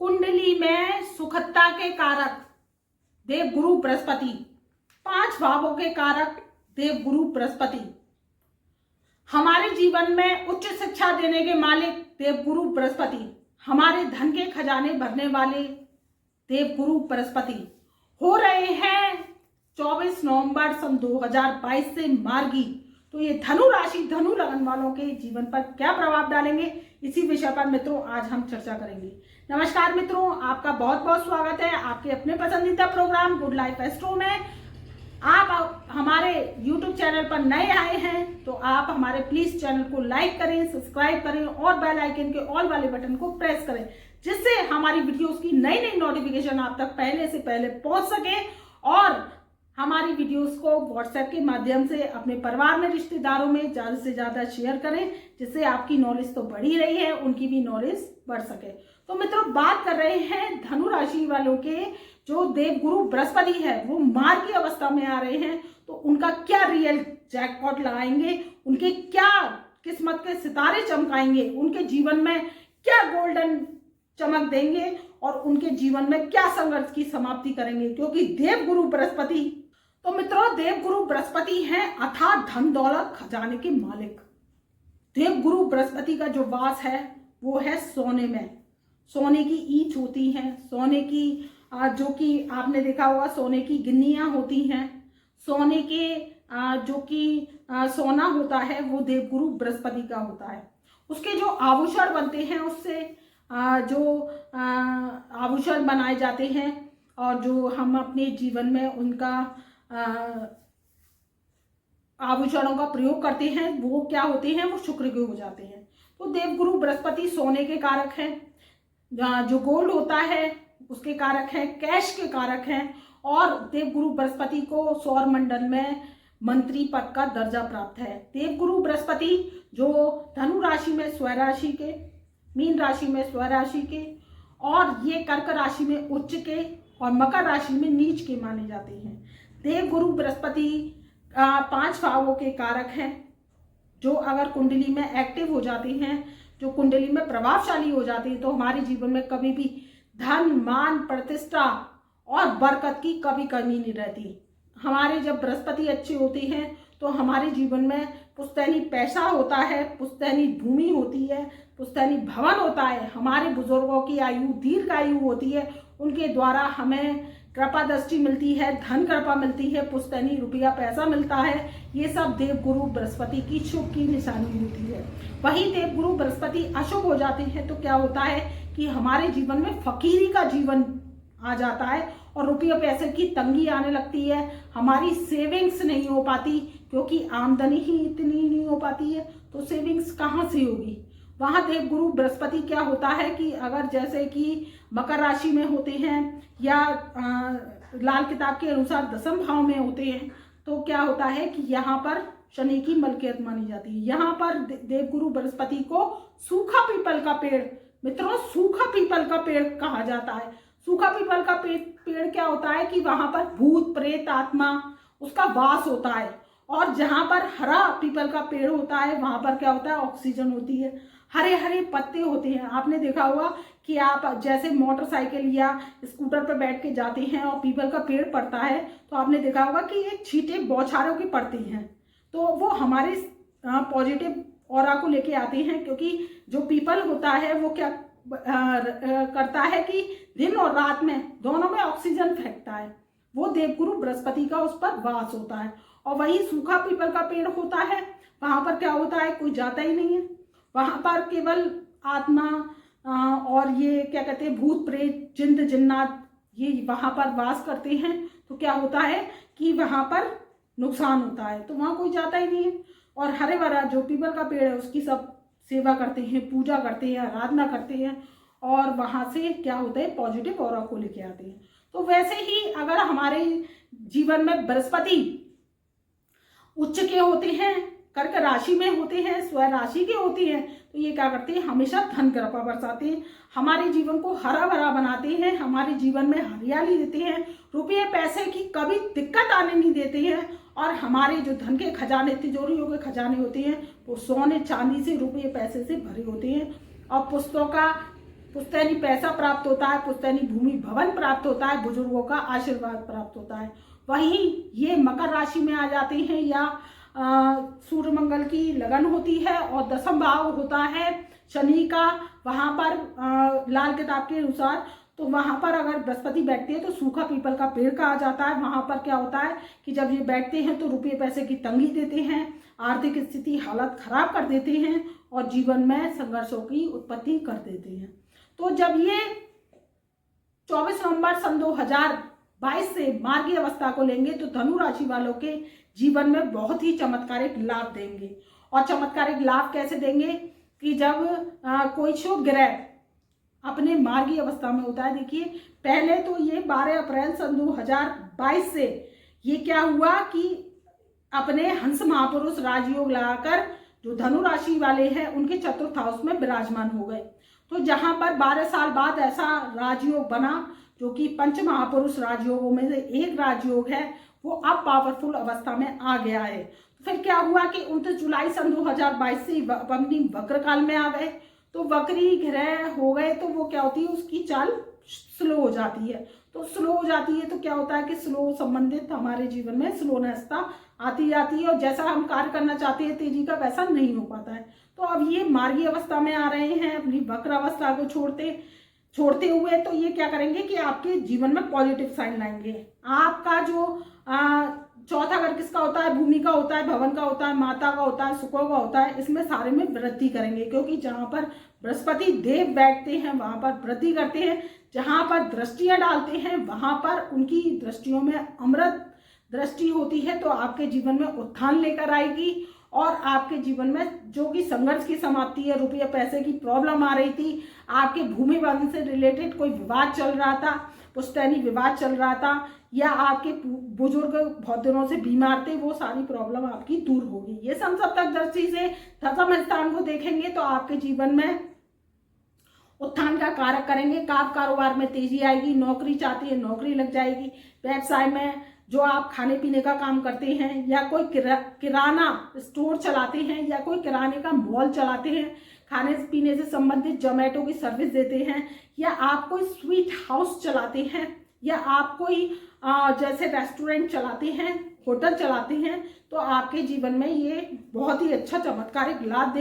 कुंडली में सुखदता के कारक देव गुरु बृहस्पति, 5 भावों के कारक देव गुरु बृहस्पति, हमारे जीवन में उच्च शिक्षा देने के मालिक देव गुरु बृहस्पति, हमारे धन के खजाने भरने वाले देव गुरु बृहस्पति हो रहे हैं 24 नवंबर सन 2022 से मार्गी। तो ये धनु राशि, धनु लगन वालों के जीवन पर क्या प्रभाव डालेंगे, इसी विषय पर मित्रों आज हम चर्चा करेंगे। नमस्कार मित्रों, आपका बहुत बहुत स्वागत है आपके अपने पसंदीदा प्रोग्राम गुड लाइफ एस्ट्रो में। आप हमारे YouTube चैनल पर नए आए हैं तो आप हमारे प्लीज चैनल को लाइक करें, सब्सक्राइब करें और बेल आइकन के ऑल वाले बटन को प्रेस करें, जिससे हमारी वीडियोस की नई नई नोटिफिकेशन आप तक पहले से पहले पहुंच सके और हमारी वीडियोस को व्हाट्सएप के माध्यम से अपने परिवार में, रिश्तेदारों में ज्यादा से ज्यादा शेयर करें, जिससे आपकी नॉलेज तो बढ़ ही रही है, उनकी भी नॉलेज बढ़ सके। तो मित्रों बात कर रहे हैं धनु राशि वालों के जो देव गुरु बृहस्पति है वो मार्ग की अवस्था में आ रहे हैं, तो उनका क्या रियल जैकपॉट लगाएंगे, उनके क्या किस्मत के सितारे चमकाएंगे, उनके जीवन में क्या गोल्डन चमक देंगे और उनके जीवन में क्या संघर्ष की समाप्ति करेंगे, क्योंकि देव गुरु बृहस्पति, तो मित्रों देव गुरु बृहस्पति हैं अथाह धन दौलत खजाने के मालिक। देव गुरु बृहस्पति का जो वास है वो है सोने में। सोने की ईंच होती है, सोने की जो कि आपने देखा होगा सोने की गिन्नियां होती हैं, सोने के जो कि सोना होता है वो देव गुरु बृहस्पति का होता है। उसके जो आभूषण बनते हैं, उससे जो आभूषण बनाए जाते हैं और जो हम अपने जीवन में उनका आभूषणों का प्रयोग करते हैं वो क्या होते हैं, वो शुक्र के हो जाते हैं। तो देव गुरु बृहस्पति सोने के कारक हैं, जो गोल्ड होता है उसके कारक हैं, कैश के कारक हैं, और देव गुरु बृहस्पति को सौर मंडल में मंत्री पद का दर्जा प्राप्त है। देव गुरु बृहस्पति जो धनु राशि में स्वराशि के, मीन राशि में स्वराशि के, और ये कर्क राशि में उच्च के और मकर राशि में नीच के माने जाते हैं। देव गुरु बृहस्पति 5 भावों के कारक हैं, जो अगर कुंडली में एक्टिव हो जाते हैं, जो कुंडली में प्रभावशाली हो जाते हैं, तो हमारे जीवन में कभी भी धन, मान, प्रतिष्ठा और बरकत की कभी कमी नहीं रहती। हमारे जब बृहस्पति अच्छे होते हैं तो हमारे जीवन में पुश्तैनी पैसा होता है, पुश्तैनी भूमि होती है, पुश्तैनी भवन होता है, हमारे बुजुर्गों की आयु दीर्घ आयु होती है, उनके द्वारा हमें कृपा दृष्टि मिलती है, धन कृपा मिलती है, पुश्तैनी रुपया पैसा मिलता है। ये सब देव गुरु बृहस्पति की शुभ की निशानी होती है। वही देव गुरु बृहस्पति अशुभ हो जाते हैं तो क्या होता है कि हमारे जीवन में फकीरी का जीवन आ जाता है और रुपये पैसे की तंगी आने लगती है, हमारी सेविंग्स नहीं हो पाती, क्योंकि आमदनी ही इतनी नहीं हो पाती है तो सेविंग्स कहाँ से होगी। वहाँ देव गुरु बृहस्पति क्या होता है कि अगर जैसे कि मकर राशि में होते हैं या लाल किताब के अनुसार 10वें भाव में होते हैं, तो क्या होता है कि यहाँ पर शनि की मलकियत मानी जाती है। यहाँ पर देव गुरु बृहस्पति को सूखा पीपल का पेड़, मित्रों सूखा पीपल का पेड़ कहा जाता है। सूखा पीपल का पेड़ क्या होता है कि वहां पर भूत प्रेत आत्मा उसका वास होता है, और जहां पर हरा पीपल का पेड़ होता है वहां पर क्या होता है, ऑक्सीजन होती है, हरे हरे पत्ते होते हैं। आपने देखा होगा कि आप जैसे मोटरसाइकिल या स्कूटर पर बैठ के जाते हैं और पीपल का पेड़ पड़ता है तो आपने देखा होगा कि एक छींटे बौछारों की पड़ती हैं, तो वो हमारे पॉजिटिव ऑरा को लेके आते हैं, क्योंकि जो पीपल होता है वो क्या करता है कि दिन और रात में दोनों में ऑक्सीजन फेंकता है। वो देवगुरु बृहस्पति का उस पर वास होता है। और वही सूखा पीपल का पेड़ होता है, वहां पर क्या होता है, कोई जाता ही नहीं है, वहां पर केवल आत्मा और ये क्या कहते हैं भूत प्रेत जिंद जिन्नात ये वहां पर वास करते हैं। तो क्या होता है कि वहां पर नुकसान होता है, तो वहां कोई जाता ही नहीं है। और हरे भरा जो पीपल का पेड़ है उसकी सब सेवा करते हैं, पूजा करते हैं, आराधना करते हैं, और वहां से क्या होता है पॉजिटिव ऑरा को लेके आते हैं। तो वैसे ही अगर हमारे जीवन में बृहस्पति उच्च के होते हैं, कर्क राशि में होते हैं, स्व राशि के होते हैं, तो ये क्या करते हैं, हमेशा धन कृपा बरसाते हैं, हमारे जीवन को हरा भरा बनाते हैं, हमारे जीवन में हरियाली देते हैं, रुपये पैसे की कभी दिक्कत आने नहीं देते हैं, और हमारे जो धन के खजाने, तिजोरियों के खजाने होते हैं वो सोने चांदी से, रुपये पैसे से भरे होते हैं। और पुस्तकों का पुश्तैनी पैसा प्राप्त होता है, पुश्तैनी भूमि भवन प्राप्त होता है, बुजुर्गों का आशीर्वाद प्राप्त होता है। वहीं ये मकर राशि में आ जाते हैं या सूर्य मंगल की लगन होती है और दसम भाव होता है शनि का, वहां पर लाल किताब के अनुसार तो वहां पर अगर बृहस्पति बैठते हैं तो सूखा पीपल का पेड़ कहा जाता है। वहां पर क्या होता है कि जब ये बैठते हैं तो रुपये पैसे की तंगी देते हैं, आर्थिक स्थिति हालत खराब कर देते हैं और जीवन में संघर्षों की उत्पत्ति कर देते हैं। तो जब ये 24 नवंबर सन 2022 से मार्गी अवस्था को लेंगे तो धनु राशि वालों के जीवन में बहुत ही चमत्कारिक लाभ देंगे। और चमत्कारिक लाभ कैसे देंगे कि जब कोई शुभ ग्रह अपने मार्गी अवस्था में होता है। देखिए पहले तो ये 12 अप्रैल सन 2022 से ये क्या हुआ कि अपने हंस महापुरुष राजयोग लगाकर जो धनु राशि वाले हैं उनके चतुर्थ हाउस में विराजमान हो गए। तो जहां पर 12 साल बाद ऐसा राजयोग बना जो कि पंच महापुरुष राजयोगों में से एक राजयोग है, वो अब पावरफुल अवस्था में आ गया है। तो फिर क्या हुआ कि 29 जुलाई सन 2022 से अपनी वक्र काल में आ गए। तो वक्री ग्रह हो गए तो वो क्या होती है, उसकी चाल स्लो हो जाती है। तो स्लो हो जाती है तो क्या होता है कि स्लो संबंधित हमारे जीवन में स्लोनेसता आती जाती है और जैसा हम कार्य करना चाहते हैं तेजी का वैसा नहीं हो पाता है। तो अब ये मार्गी अवस्था में आ रहे हैं अपनी वक्र अवस्था को छोड़ते हुए, तो ये क्या करेंगे कि आपके जीवन में पॉजिटिव साइन लाएंगे। आपका जो चौथा घर किसका होता है, भूमि का होता है, भवन का होता है, माता का होता है, सुखों का होता है, इसमें सारे में वृद्धि करेंगे क्योंकि जहां पर बृहस्पति देव बैठते हैं वहां पर वृद्धि करते हैं। जहां पर दृष्टियां डालते हैं वहां पर उनकी दृष्टियों में अमृत दृष्टि होती है, तो आपके जीवन में उत्थान लेकर आएगी और आपके जीवन में जो कि संघर्ष की समाप्ति है, रुपये पैसे की प्रॉब्लम आ रही थी, आपके भूमि भवन से रिलेटेड कोई विवाद चल रहा था, पुश्तैनी विवाद चल रहा था या आपके बुजुर्ग बहुत दिनों से बीमार थे, वो सारी प्रॉब्लम आपकी दूर होगी। ये संसप्तक दृष्टि से दसम स्थान को देखेंगे तो आपके जीवन में उत्थान का कारक करेंगे। कारोबार में तेजी आएगी, नौकरी चाहती है नौकरी लग जाएगी, व्यवसाय में जो आप खाने पीने का काम करते हैं या कोई किराना स्टोर चलाते हैं या कोई किराने का मॉल चलाते हैं, खाने पीने से संबंधित जोमेटो की सर्विस देते हैं या आप कोई स्वीट हाउस चलाते हैं या आप कोई जैसे रेस्टोरेंट चलाते हैं, होटल चलाते हैं, तो आपके जीवन में ये बहुत ही अच्छा चमत्कारिक लाभ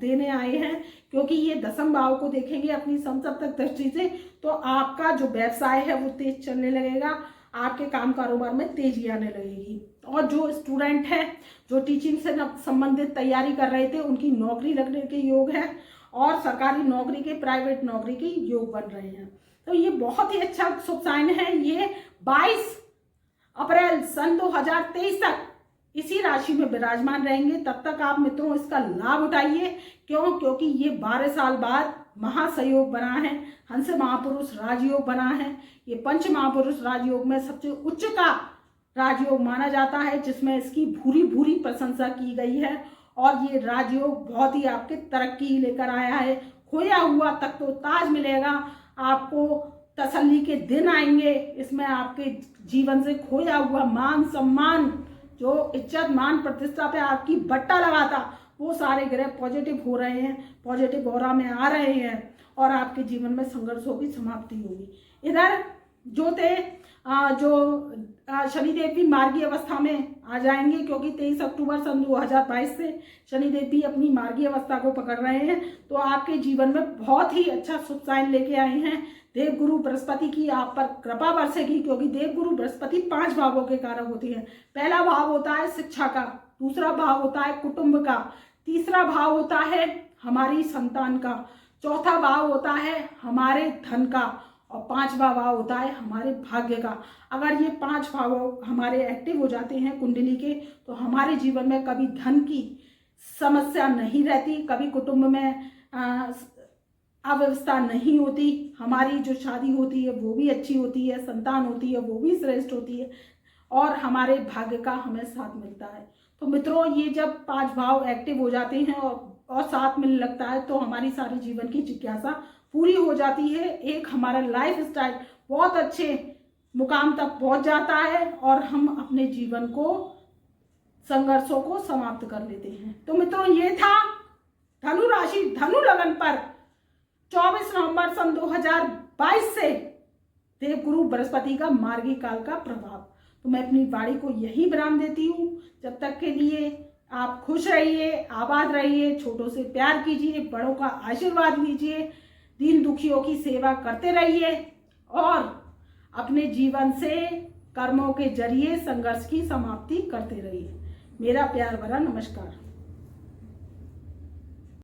देने आए हैं क्योंकि ये दसम भाव को देखेंगे अपनी समसप्तक दृष्टि से। तो आपका जो व्यवसाय है वो तेज चलने लगेगा, आपके काम कारोबार में तेजी आने लगेगी। और जो स्टूडेंट है जो टीचिंग से संबंधित तैयारी कर रहे थे उनकी नौकरी लगने के योग है और सरकारी नौकरी के प्राइवेट नौकरी के योग बन रहे हैं। तो ये बहुत ही अच्छा शुभ साइन है। ये 22 अप्रैल सन 2023 तक इसी राशि में विराजमान रहेंगे। तब तक आप मित्रों इसका लाभ उठाइए। क्योंकि ये 12 साल बाद महासयोग बना है, हंस महापुरुष राजयोग बना है। ये पंच महापुरुष राजयोग में सबसे उच्च का राजयोग माना जाता है जिसमें इसकी भूरी भूरी प्रशंसा की गई है और ये राजयोग बहुत ही आपके तरक्की लेकर आया है। खोया हुआ तक तो ताज मिलेगा, आपको तसल्ली के दिन आएंगे। इसमें आपके जीवन से खोया हुआ मान सम्मान, जो इज्जत मान प्रतिष्ठा पे आपकी बट्टा लगा था, वो सारे ग्रह पॉजिटिव हो रहे हैं, पॉजिटिव ऑरा में आ रहे हैं और आपके जीवन में संघर्षों की समाप्ति होगी। इधर जो शनिदेव भी मार्गी अवस्था में आ जाएंगे क्योंकि 23 अक्टूबर सन 2022 से शनिदेव भी अपनी मार्गी अवस्था को पकड़ रहे हैं। तो आपके जीवन में बहुत ही अच्छा शुभ साइन लेके आए हैं। देवगुरु बृहस्पति की आप पर कृपा बरसेगी क्योंकि देवगुरु बृहस्पति 5 भावों के कारक होते हैं। पहला भाव होता है शिक्षा का, दूसरा भाव होता है कुटुंब का, तीसरा भाव होता है हमारी संतान का, चौथा भाव होता है हमारे धन का और 5वां भाव होता है हमारे भाग्य का। अगर ये 5 भाव हमारे एक्टिव हो जाते हैं कुंडली के तो हमारे जीवन में कभी धन की समस्या नहीं रहती, कभी कुटुंब में अव्यवस्था नहीं होती, हमारी जो शादी होती है वो भी अच्छी होती है, संतान होती है वो भी श्रेष्ठ होती है और हमारे भाग्य का हमें साथ मिलता है। तो मित्रों ये जब 5 भाव एक्टिव हो जाते हैं और साथ मिलने लगता है तो हमारी सारी जीवन की जिज्ञासा पूरी हो जाती है। एक हमारा लाइफ स्टाइल बहुत अच्छे मुकाम तक पहुंच जाता है और हम अपने जीवन को संघर्षों को समाप्त कर लेते हैं। तो मित्रों ये था धनु राशि धनु लगन पर 24 नवंबर सन 2022 से देवगुरु बृहस्पति का मार्गी काल का प्रभाव। तो मैं अपनी वाणी को यही विराम देती हूँ। जब तक के लिए आप खुश रहिए, आबाद रहिए, छोटों से प्यार कीजिए, बड़ों का आशीर्वाद लीजिए, दीन दुखियों की सेवा करते रहिए और अपने जीवन से कर्मों के जरिए संघर्ष की समाप्ति करते रहिए। मेरा प्यार भरा नमस्कार।